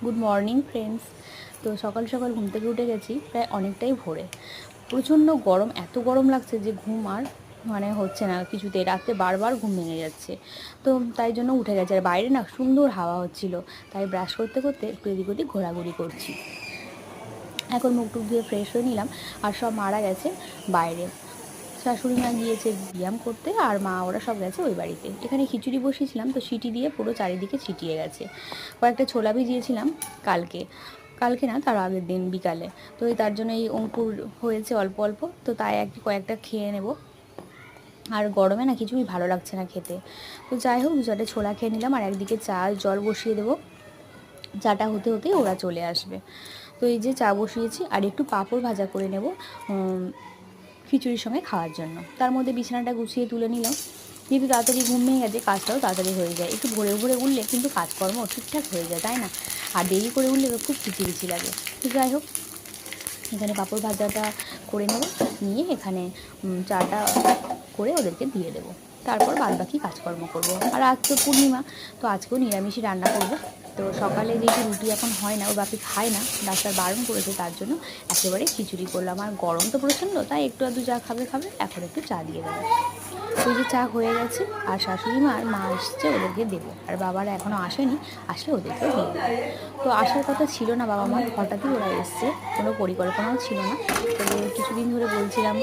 Good morning friends. তো সকাল সকাল ঘুম থেকে উঠে গেছি প্রায় অনেকটাই ভোরে। প্রচণ্ড গরম, এত গরম লাগছে যে ঘুম আর হচ্ছে না কিছুতে, রাতে বারবার ঘুম ভেঙে যাচ্ছে। তো তাই জন্য উঠে গেছে। আর বাইরে না সুন্দর হাওয়া হচ্ছিল, তাই ব্রাশ করতে করতে একটু এদিক ওদিক ঘোরাঘুরি করছি। এখন মুখ টুক ধুয়ে ফ্রেশ হয়ে নিলাম। আর সব মারা গেছে বাইরে, শাশুড়ি মা গিয়েছে ব্যায়াম করতে, আর মা ওরা সব গেছে ওই বাড়িতে। এখানে খিচুড়ি বসিয়েছিলাম, তো সিটি দিয়ে পুরো চারিদিকে ছিটিয়ে গেছে। কয়েকটা ছোলা ভিজিয়েছিলাম কালকে, কালকে না তার আগের দিন বিকালে। তো তার জন্য এই অঙ্কুর হয়েছে অল্প অল্প, তো তাই কয়েকটা খেয়ে নেব। আর গরমে না কিছুই ভালো লাগছে না খেতে। তো যাই হোক, দুচারটে ছোলা খেয়ে নিলাম, আর একদিকে চা জল বসিয়ে দেবো। চাটা হতে হতেই ওরা চলে আসবে। তো এই যে চা বসিয়েছি, আর একটু পাঁপড় ভাজা করে নেব খিচুড়ির সঙ্গে খাওয়ার জন্য। তার মধ্যে বিছানাটা গুছিয়ে তুলে নিলাম। যেহেতু তাড়াতাড়ি ঘুম ভেঙে গেছে, কাজটাও তাড়াতাড়ি হয়ে যায়। একটু ভোরে ভোরে উঠলে কিন্তু কাজকর্ম ঠিকঠাক হয়ে যায়, তাই না? আর দেরি করে উঠলে তো খুব খিচিমিচি লাগে। তো যাই হোক, এখানে পাঁপড় ভাজাটা করে নেব, নিয়ে এখানে চাটা করে ওদেরকে দিয়ে দেবো। তারপর বাদবাকি কাজকর্ম করব। আর আজ তো পূর্ণিমা, তো আজকেও নিরামিষই রান্না করব। তো সকালে যেহেতু রুটি এখন হয় না, ওর বাপি খায় না, ডাক্তার বারণ করেছে, তার জন্য একেবারে খিচুড়ি করলাম। আর গরম তো প্রচণ্ড, তাই একটু আধটু যা খাবে খাবে, এখন একটু চা দিয়ে দেবো। ওই যে চা হয়ে গেছে, আর শাশুড়ি মা আর মা এসছে, ওদেরকে দেবো। আর বাবারা এখনও আসেনি, আসলে ওদেরকেও দিয়ে দেবো। তো আসার কথা ছিল না বাবা মা, হঠাৎই ওরা এসছে, কোনো পরিকল্পনাও ছিল না। তবে কিছুদিন ধরে বলছিলাম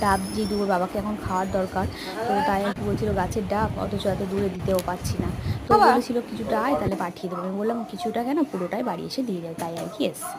ডাব যে দেবো, বাবাকে এখন খাওয়ার দরকার। তো তাই একটু বলছিল গাছের ডাব, অথচ এত দূরে দিতেও পারছি না। তো বলেছিল কিছুটা আয়, তাহলে পাঠিয়ে দেবো। আমি বললাম কিছুটা কেন, পুরোটাই বাড়ি এসে দিয়ে যাও, তাই আর কি এসছে।